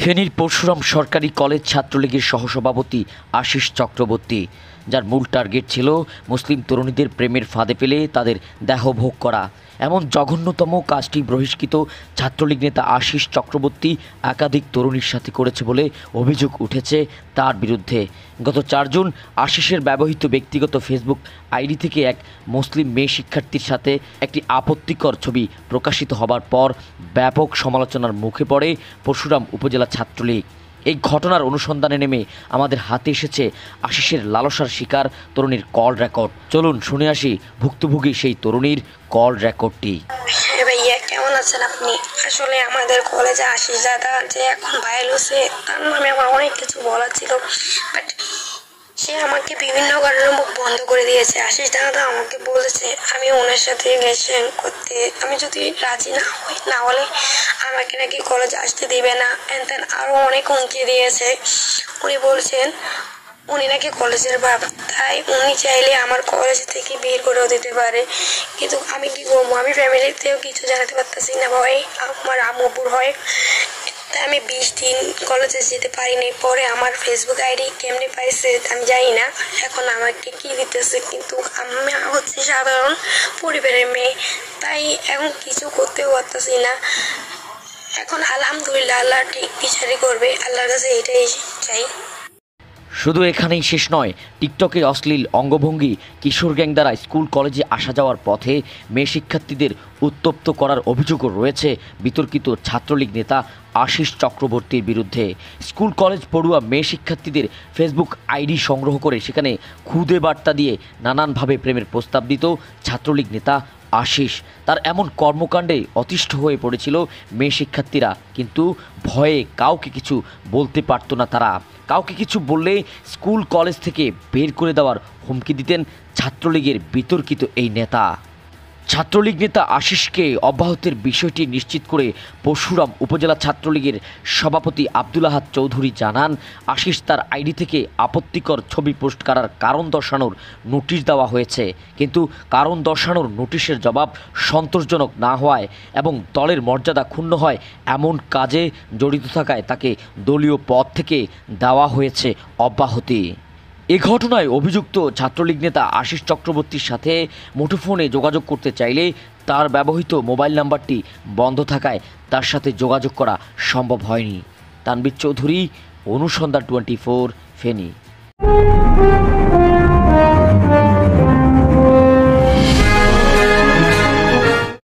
ফেনীর পরশুরাম সরকারি কলেজ ছাত্রলীগের সহসভাপতি আশিস চক্রবর্তী, যার মূল টার্গেট ছিল মুসলিম তরুণীদের প্রেমের ফাঁদে ফেলে তাদের দেহভোগ করা। এমন জঘন্যতম কাজটি বহিষ্কৃত ছাত্রলীগ নেতা আশিস চক্রবর্তী একাধিক তরুণীর সাথে করেছে বলে অভিযোগ উঠেছে তার বিরুদ্ধে। গত 4 জুন আশিসের ব্যবহৃত ব্যক্তিগত ফেসবুক আইডি থেকে এক মুসলিম মেয়ে শিক্ষার্থীর সাথে একটি আপত্তিকর ছবি প্রকাশিত হবার পর ব্যাপক সমালোচনার মুখে পড়ে পরশুরাম উপজেলা ছাত্রলীগ। এই ঘটনার অনুসন্ধানে নেমে আমাদের হাতে এসেছে আশিসের লালসার শিকার তরুণীর কল রেকর্ড। চলুন শুনে আসি ভুক্তভোগী সেই তরুণীর কল রেকর্ডটি। ভাইয়া কেমন আছেন আপনি? আসলে আমাদের কলেজে আশিস দাদা যে এখন ভাইরাল হচ্ছে, তার নামে আমার অনেক কিছু বলার ছিল, বাট সে আমাকে বিভিন্ন কারণে মুখ বন্ধ করে দিয়েছে। আশিস দাদা আমাকে বলেছে আমি ওনার সাথে রিলেশন করতে, আমি যদি রাজি না হলে আমাকে নাকি কলেজে আসতে দিবে না, এন্ড আরো অনেক হুমকি দিয়েছে। উনি বলছেন উনি নাকি কলেজের বাবা, তাই উনি চাইলে আমার কলেজ থেকে বের করেও দিতে পারে। কিন্তু আমি কি করবো, আমি ফ্যামিলিতেও কিছু জানাতে পারতেছি না ভাই, আমার আম্মুর হয়। তাই আমি 20 দিন কলেজে যেতে পারিনি। পরে আমার ফেসবুক আইডি কেমনে পাইছে আমি জানি না, এখন আমাকে কি দিতেছে, কিন্তু আমি হচ্ছে সাধারণ পরিবারের মেয়ে, তাই এখন কিছু করতেও পারতেছি না। এখন আলহামদুলিল্লাহ আল্লাহ ঠিক বিচারই করবে, আল্লাহর কাছে এটাই চাই। শুধু এখানেই শেষ নয়, টিকটকে অশ্লীল অঙ্গভঙ্গি, কিশোর গ্যাং দ্বারা স্কুল কলেজে আসা যাওয়ার পথে মেয়ে শিক্ষার্থীদের উত্তপ্ত করার অভিযোগও রয়েছে বিতর্কিত ছাত্রলীগ নেতা আশিস চক্রবর্তীর বিরুদ্ধে। স্কুল কলেজ পড়ুয়া মেয়ে শিক্ষার্থীদের ফেসবুক আইডি সংগ্রহ করে সেখানে খুদে বার্তা দিয়ে নানানভাবে প্রেমের প্রস্তাব দিত ছাত্রলীগ নেতা আশিস। তার এমন কর্মকাণ্ডে অতিষ্ঠ হয়ে পড়েছিল মেয়ে শিক্ষার্থীরা, কিন্তু ভয়ে কাউকে কিছু বলতে পারত না তারা। কাউকে কিছু বললে স্কুল কলেজ থেকে বের করে দেওয়ার হুমকি দিতেন ছাত্রলীগের বিতর্কিত এই নেতা। ছাত্রলীগ নেতা আশিসকে অব্যাহতির বিষয়টি নিশ্চিত করে পরশুরাম উপজেলা ছাত্রলীগের সভাপতি আব্দুল আহাদ চৌধুরী জানান, আশিস তার আইডি থেকে আপত্তিকর ছবি পোস্ট করার কারণ দর্শানোর নোটিশ দেওয়া হয়েছে, কিন্তু কারণ দর্শানোর নোটিশের জবাব সন্তোষজনক না হওয়ায় এবং দলের মর্যাদা ক্ষুণ্ণ হয় এমন কাজে জড়িত থাকায় তাকে দলীয় পদ থেকে দেওয়া হয়েছে অব্যাহতি। এ ঘটনায় অভিযুক্ত ছাত্রলীগ নেতা আশিস চক্রবর্তীর সাথে মুঠোফোনে যোগাযোগ করতে চাইলে তার ব্যবহৃত মোবাইল নাম্বারটি বন্ধ থাকায় তার সাথে যোগাযোগ করা সম্ভব হয়নি। তানবীর চৌধুরী, অনুসন্ধান 24, ফেনী।